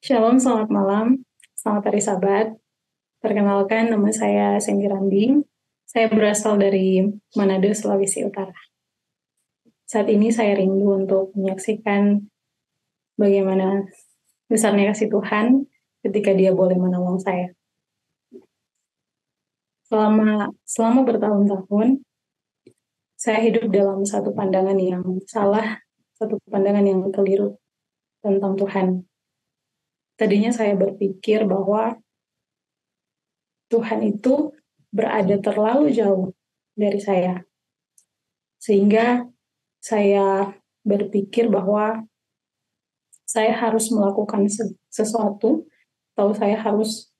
Shalom, selamat malam. Selamat hari Sabat. Perkenalkan, nama saya Cindy Randing. Saya berasal dari Manado, Sulawesi Utara. Saat ini saya rindu untuk menyaksikan bagaimana besarnya kasih Tuhan ketika Dia boleh menolong saya. Selama bertahun-tahun, saya hidup dalam satu pandangan yang salah, satu pandangan yang keliru tentang Tuhan. Tadinya saya berpikir bahwa Tuhan itu berada terlalu jauh dari saya. Sehingga saya berpikir bahwa saya harus melakukan sesuatu atau saya harus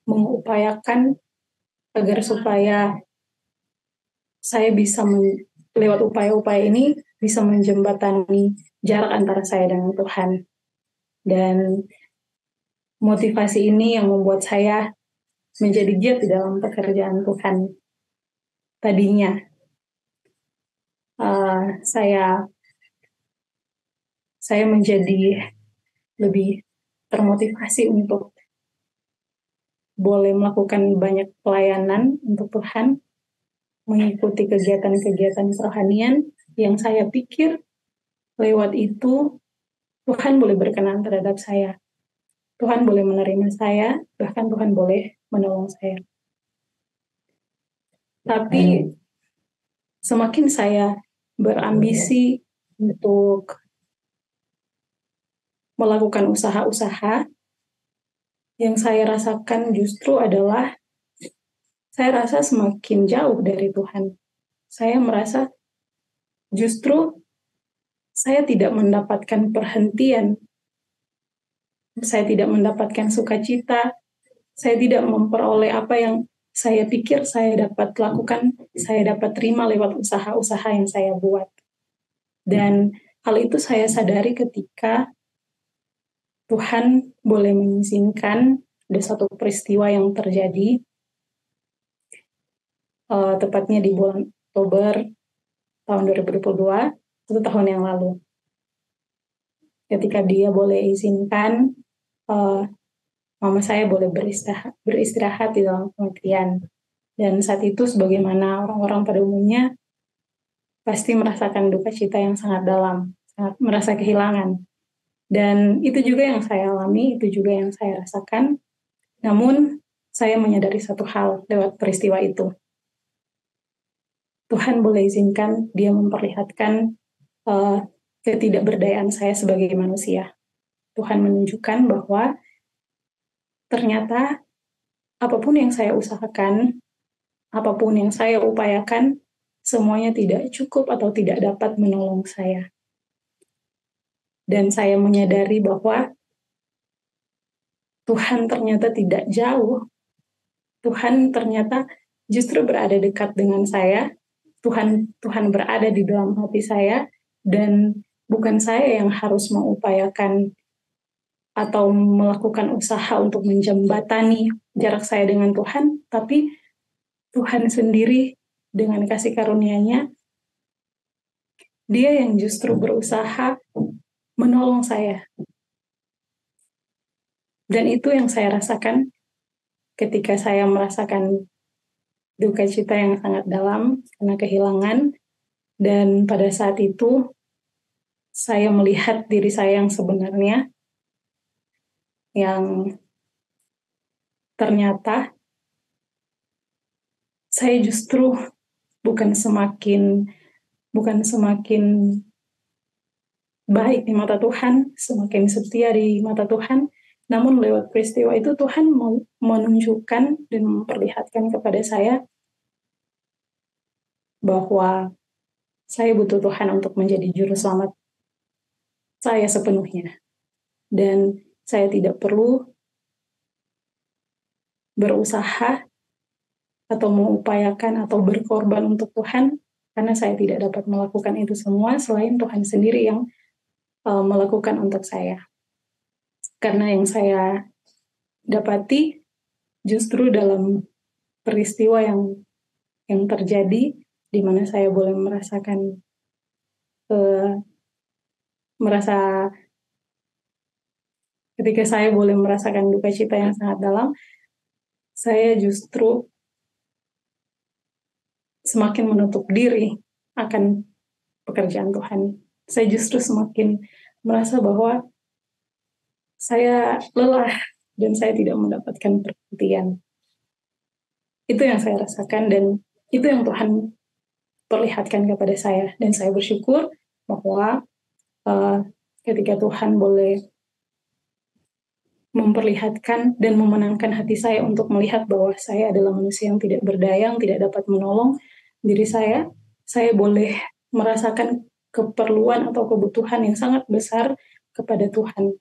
mengupayakan agar supaya saya bisa lewat upaya-upaya ini bisa menjembatani jarak antara saya dengan Tuhan. Dan motivasi ini yang membuat saya menjadi giat di dalam pekerjaan Tuhan. Tadinya saya menjadi lebih termotivasi untuk boleh melakukan banyak pelayanan untuk Tuhan, mengikuti kegiatan-kegiatan kerohanian yang saya pikir lewat itu Tuhan boleh berkenan terhadap saya. Tuhan boleh menerima saya, bahkan Tuhan boleh menolong saya. Tapi semakin saya berambisi untuk melakukan usaha-usaha, yang saya rasakan justru adalah saya rasa semakin jauh dari Tuhan. Saya merasa justru saya tidak mendapatkan perhentian. Saya tidak mendapatkan sukacita. Saya tidak memperoleh apa yang saya pikir saya dapat lakukan, saya dapat terima lewat usaha-usaha yang saya buat. Dan hal itu saya sadari ketika Tuhan boleh mengizinkan ada satu peristiwa yang terjadi, tepatnya di bulan Oktober tahun 2022, 1 tahun yang lalu. Ketika Dia boleh izinkan mama saya boleh beristirahat di dalam kematian. Dan saat itu sebagaimana orang-orang pada umumnya pasti merasakan duka cita yang sangat dalam, sangat merasa kehilangan. Dan itu juga yang saya alami, itu juga yang saya rasakan. Namun saya menyadari satu hal lewat peristiwa itu. Tuhan boleh izinkan Dia memperlihatkan ketidakberdayaan saya sebagai manusia. Tuhan menunjukkan bahwa ternyata apapun yang saya usahakan, apapun yang saya upayakan, semuanya tidak cukup atau tidak dapat menolong saya. Dan saya menyadari bahwa Tuhan ternyata tidak jauh. Tuhan ternyata justru berada dekat dengan saya. Tuhan berada di dalam hati saya, dan bukan saya yang harus mengupayakan atau melakukan usaha untuk menjembatani jarak saya dengan Tuhan, tapi Tuhan sendiri dengan kasih karunia-Nya, Dia yang justru berusaha menolong saya. Dan itu yang saya rasakan ketika saya merasakan duka cita yang sangat dalam karena kehilangan. Dan pada saat itu saya melihat diri saya yang sebenarnya, yang ternyata saya justru bukan semakin baik di mata Tuhan, semakin setia di mata Tuhan. Namun lewat peristiwa itu Tuhan menunjukkan dan memperlihatkan kepada saya bahwa saya butuh Tuhan untuk menjadi juru selamat saya sepenuhnya. Dan saya tidak perlu berusaha atau mengupayakan atau berkorban untuk Tuhan, karena saya tidak dapat melakukan itu semua selain Tuhan sendiri yang melakukan untuk saya. Karena yang saya dapati justru dalam peristiwa yang terjadi, di mana saya boleh merasakan merasa ketika saya boleh merasakan duka cita yang sangat dalam, saya justru semakin menutup diri akan pekerjaan Tuhan. Saya justru semakin merasa bahwa saya lelah dan saya tidak mendapatkan perhatian. Itu yang saya rasakan dan itu yang Tuhan perlihatkan kepada saya. Dan saya bersyukur bahwa ketika Tuhan boleh memperlihatkan dan memenangkan hati saya untuk melihat bahwa saya adalah manusia yang tidak berdaya, yang tidak dapat menolong diri saya boleh merasakan keperluan atau kebutuhan yang sangat besar kepada Tuhan.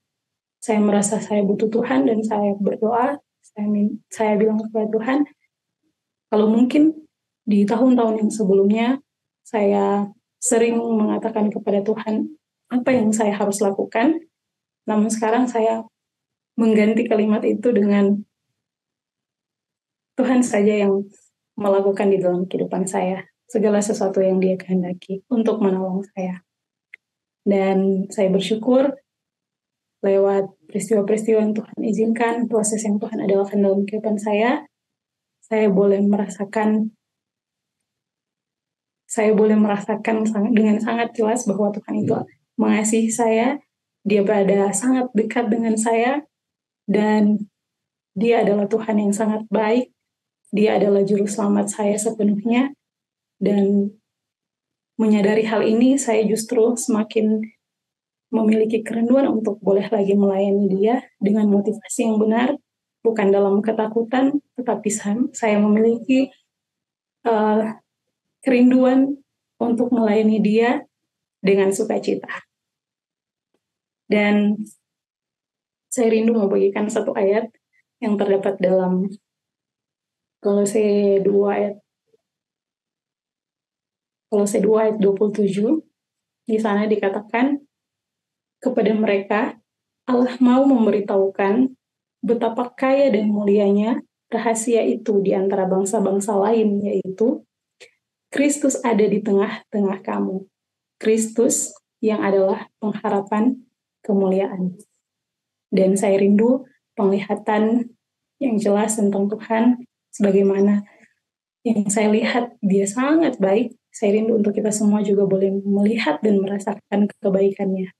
Saya merasa saya butuh Tuhan dan saya berdoa, saya bilang kepada Tuhan, kalau mungkin di tahun-tahun yang sebelumnya saya sering mengatakan kepada Tuhan apa yang saya harus lakukan, namun sekarang saya mengganti kalimat itu dengan Tuhan saja yang melakukan di dalam kehidupan saya segala sesuatu yang Dia kehendaki untuk menolong saya. Dan saya bersyukur lewat peristiwa-peristiwa yang Tuhan izinkan, proses yang Tuhan adakan dalam kehidupan saya boleh merasakan dengan sangat jelas bahwa Tuhan itu mengasihi saya, Dia berada sangat dekat dengan saya, dan Dia adalah Tuhan yang sangat baik. Dia adalah juru selamat saya sepenuhnya. Dan menyadari hal ini, saya justru semakin memiliki kerinduan untuk boleh lagi melayani Dia dengan motivasi yang benar, bukan dalam ketakutan, tetapi saya memiliki kerinduan untuk melayani Dia dengan sukacita. Dan saya rindu membagikan satu ayat yang terdapat dalam Kolose 2 ayat 27. Di sana dikatakan, kepada mereka Allah mau memberitahukan betapa kaya dan mulianya rahasia itu di antara bangsa-bangsa lain, yaitu Kristus ada di tengah-tengah kamu. Kristus yang adalah pengharapan kemuliaan. Dan saya rindu penglihatan yang jelas tentang Tuhan, sebagaimana yang saya lihat Dia sangat baik. Saya rindu untuk kita semua juga boleh melihat dan merasakan kebaikannya.